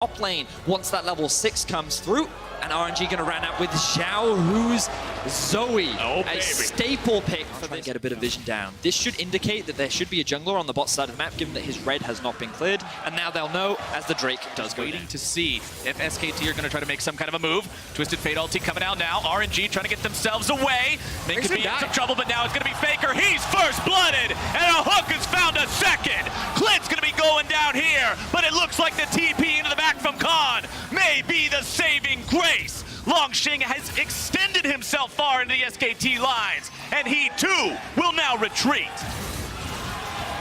top lane once that level 6 comes through. And RNG going to run out with Xiao Hu's Zoe, a staple pick. Trying to get a bit of vision down. This should indicate that there should be a jungler on the bot side of the map, given that his red has not been cleared. And now they'll know as the Drake does go Waiting down. to see if SKT are going to try to make some kind of a move. Twisted Fate ulti coming out now. RNG trying to get themselves away. They could be in some trouble, but now it's going to be Faker. He's first blooded, and a hook has found a second. Clint's going to be going down here, but it looks like the TP into the back from Khan may be the saving grace. Longxing has extended himself far into the SKT lines, and he too will now retreat.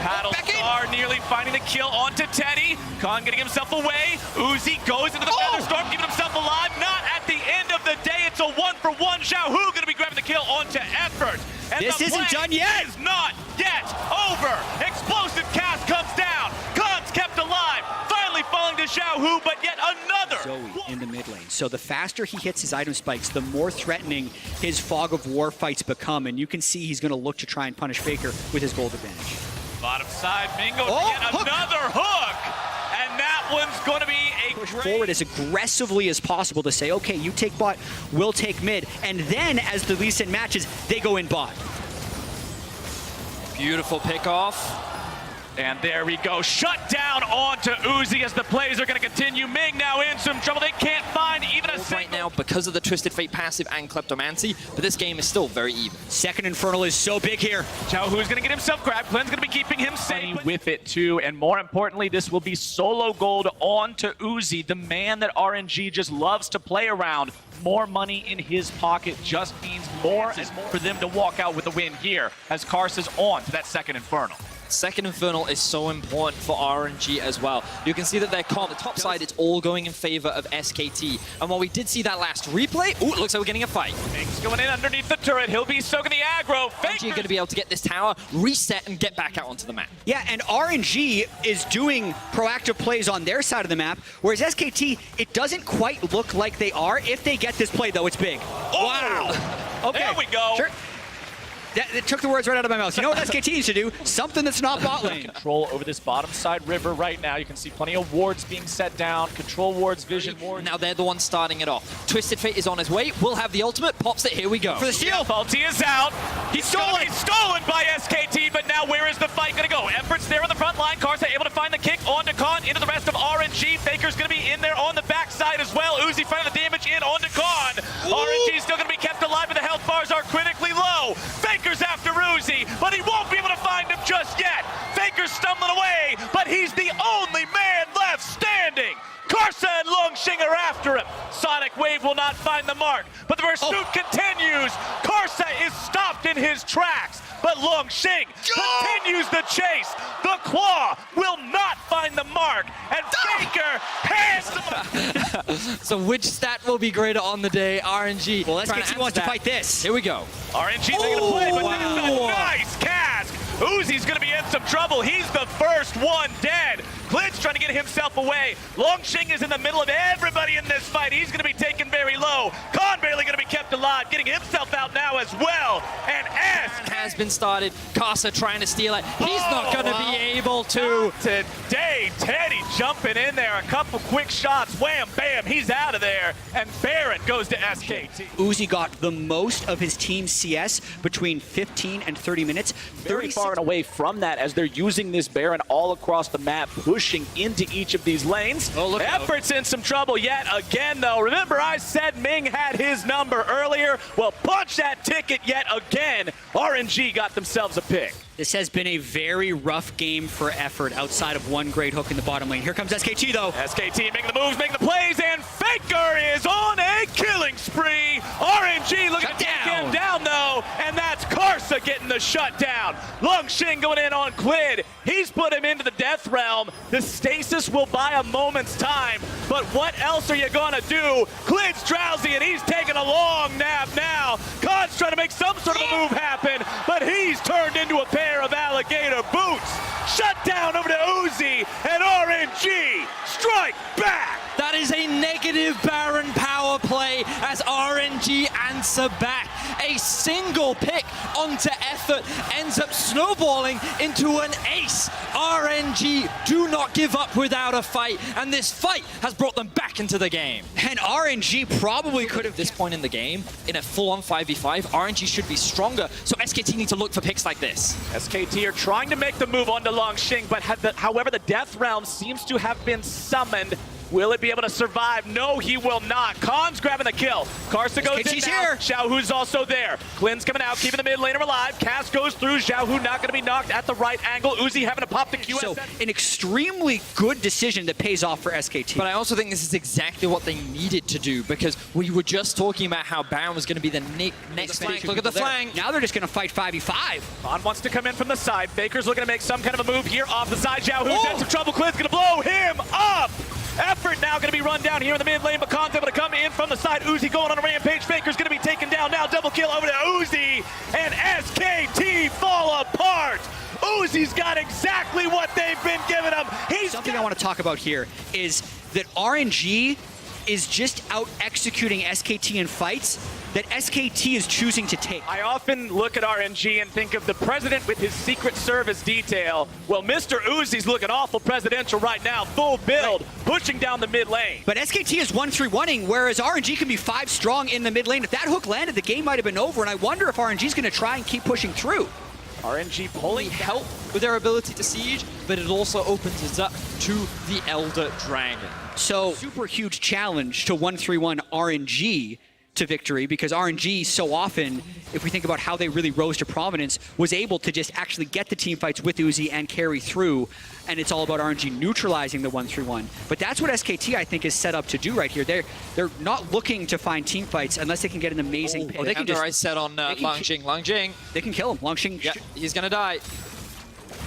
Paddlestar nearly finding the kill onto Teddy. Khan getting himself away. Uzi goes into the Featherstorm, keeping himself alive. Not at the end of the day. It's a 1-for-1. Xiao Hu going to be grabbing the kill onto Effort. And this isn't done yet. Is not yet over. Explosive cast comes down. Khan's kept alive. Finally falling to Xiao Hu, but yet another. Zoe in the mid lane. So the faster he hits his item spikes, the more threatening his fog of war fights become. And you can see he's going to look to try and punish Faker with his gold advantage. Bottom side, Mingo to get another hook. And that one's going to be a Push great forward as aggressively as possible to say, okay, you take bot, we'll take mid. And then as the Lee Sin matches, they go in bot. Beautiful pick off. And there we go. Shut down onto Uzi as the plays are going to continue. Ming now in some trouble. They can't find even a single. Right now because of the Twisted Fate passive and Kleptomancy, but this game is still very even. Second Infernal is so big here. Xiao Hu's going to get himself grabbed. Glenn's going to be keeping him safe with it too. And more importantly, this will be solo gold onto Uzi, the man that RNG just loves to play around. More money in his pocket just means more and more for them to walk out with a win here as Karsa's on to that second Infernal. Second Infernal is so important for RNG as well. You can see that their comp, the top side, it's all going in favor of SKT. And while we did see that last replay, ooh, it looks like we're getting a fight. Ming's going in underneath the turret. He'll be soaking the aggro. RNG are going to be able to get this tower, reset, and get back out onto the map. Yeah, and RNG is doing proactive plays on their side of the map, whereas SKT, it doesn't quite look like they are. If they get this play, though, it's big. Oh! Wow. Okay. There we go. Sure. It took the words right out of my mouth. You know what SKT needs to do? Something that's not bot lane. Control over this bottom side river right now. You can see plenty of wards being set down. Control wards, vision wards. Now they're the ones starting it off. Twisted Fate is on his way. We'll have the ultimate. Pops it. Here we go. For the steal. Ulti is out. He's stolen by SKT, but now where is the fight going to go? Effort's there on the front line. Karsa able to find the kick onto Khan, into the rest of RNG. Faker's going to be in there on the backside as well. Uzi finding the damage in onto Khan. RNG still going to be kept alive, but the health bars are critically low. Faker's after Uzi, but he won't be able to find him just yet. Faker's stumbling away, but he's the only man left standing. Karsa and Longxing are after him. Sonic Wave will not find the mark, but the pursuit continues. Karsa is stopped in his tracks, but Longxing continues the chase. The claw will not find the mark, and Faker hands him. So which stat will be greater on the day? RNG. Well, SKT wants to fight this. Here we go. RNG making a play, but that's a nice cast. Uzi's going to be in some trouble. He's the first one dead. Clint's trying to get himself away. Longxing is in the middle of everybody in this fight. He's going to be taken very low. Khan barely going to be kept alive, getting himself out now as well. And S has been started. Karsa trying to steal it. He's not going to be able to. Not today, Teddy jumping in there. A couple quick shots. Wham, bam, he's out of there. And Baron goes to SKT. Uzi got the most of his team's CS between 15 and 30 minutes. Very far and away from that as they're using this Baron all across the map, pushing into each of these lanes. Oh, look out. Effort's in some trouble yet again, though. Remember, I said Ming had his number earlier. Well, punch that ticket yet again. RNG got themselves a pick. This has been a very rough game for Effort outside of one great hook in the bottom lane. Here comes SKT, though. SKT making the moves, making the plays, and Faker is on a killing spree. RNG looking to take him down, though, and that's Karsa getting the shutdown. Longxing going in on Quid. He's put him into the death realm. The stasis will buy a moment's time, but what else are you going to do? Quid's drowsy, and he's taking a long nap now. Khan's trying to make some sort of a move happen, but he's turned into a pair of alligator boots. Shut down over to Uzi, and RNG strike back. That is a negative Baron power play as RNG RNG answer back. A single pick onto effort ends up snowballing into an ace. RNG do not give up without a fight, and this fight has brought them back into the game. And RNG probably could have At this point in the game, in a full-on 5v5, RNG should be stronger, so SKT need to look for picks like this. SKT are trying to make the move onto Longxing, but however, the Death Realm seems to have been summoned. Will it be able to survive? No, he will not. Khan's grabbing the kill. Karsa goes in now. here. Xiaohu's also there. Quinn's coming out, keeping the mid laner alive. Cass goes through. Xiaohu not going to be knocked at the right angle. Uzi having to pop the QS. So an extremely good decision that pays off for SKT. But I also think this is exactly what they needed to do, because we were just talking about how Baron was going to be the next flank. Look at the flank. Now they're just going to fight 5v5. Khan wants to come in from the side. Faker's looking to make some kind of a move here off the side. Xiaohu's in some trouble. Quinn's going to blow him up. Effort now going to be run down here in the mid lane, but Khan's able to come in from the side. Uzi going on a rampage. Faker's going to be taken down now. Double kill over to Uzi, and SKT fall apart. Uzi's got exactly what they've been giving him. Something I want to talk about here is that RNG is just out executing SKT in fights that SKT is choosing to take. I often look at RNG and think of the president with his Secret Service detail. Well, Mr. Uzi's looking awful presidential right now. Full build, pushing down the mid lane. But SKT is 1-3-1-ing, whereas RNG can be 5 strong in the mid lane. If that hook landed, the game might have been over, and I wonder if RNG is going to try and keep pushing through. RNG pulling Help with their ability to siege, but it also opens it up to the Elder Dragon. So super huge challenge to 1-3-1 RNG to victory, because RNG so often, if we think about how they really rose to prominence, was able to just actually get the team fights with Uzi and carry through, and it's all about RNG neutralizing the 1-3-1. But that's what SKT, I think, is set up to do right here. They're not looking to find team fights unless they can get an amazing pick. They can just set on Longxing. Longxing. They can kill him. Longxing. Yeah, he's gonna die.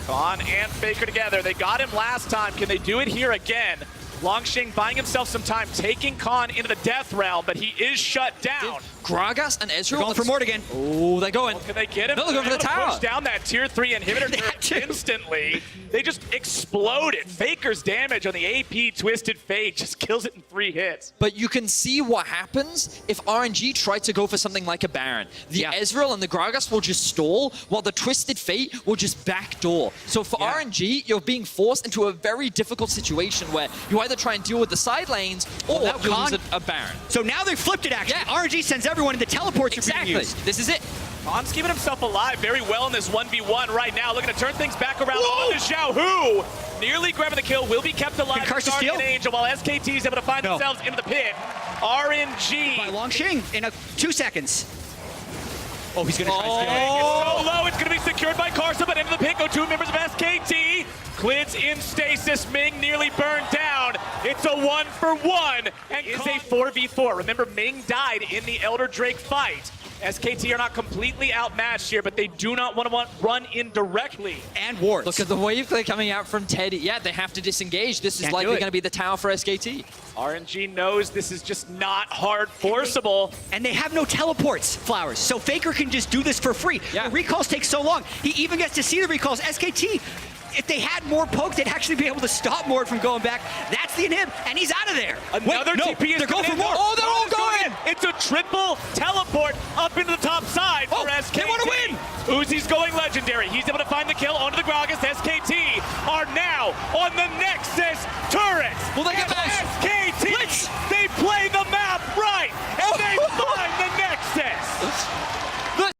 Khan and Faker together. They got him last time. Can they do it here again? Longxing buying himself some time, taking Khan into the Death Realm, but he is shut down. Gragas and Ezreal Going for Mortigan. Oh, they're going. Can they get him? No, they're going for the tower. Push down that tier 3 inhibitor instantly. They just exploded. Faker's damage on the AP Twisted Fate just kills it in 3 hits. But you can see what happens if RNG try to go for something like a Baron. The Ezreal and the Gragas will just stall, while the Twisted Fate will just backdoor. So for RNG, you're being forced into a very difficult situation where you either try and deal with the side lanes or you use a Baron. So now they flipped it, actually. RNG sends everyone into teleports. Exactly. This is it. Khan's keeping himself alive very well in this 1v1 right now. Looking to turn things back around on to Xiaohu. Nearly grabbing the kill. Will be kept alive. Guardian Angel while SKT is able to find themselves into the pit. RNG. By Longxing in 2 seconds. Oh, he's going to try to steal it. It's so low. It's going to be secured by Karsa, but into the pit go 2 members of SKT. Clid's in stasis. Ming nearly burned down. It's a 1-for-1. And is a 4v4. Remember, Ming died in the Elder Drake fight. SKT are not completely outmatched here, but they do not want to run in directly. And wards. Look at the wave clear coming out from Teddy. Yeah, they have to disengage. This is likely going to be the tower for SKT. RNG knows this is just not hard forceable. And they have no teleports, Flowers. So Faker can just do this for free. Yeah. The recalls take so long. He even gets to see the recalls. SKT, if they had more pokes, they'd actually be able to stop Mord from going back. That's the inhib, and he's out of there. Another TP is they're going for more. Oh, they're all going. It's a triple teleport up into the top side for SKT. They want to win. Uzi's going legendary. He's able to find the kill onto the Gragas. SKT are now on the Nexus turret. Will they get those?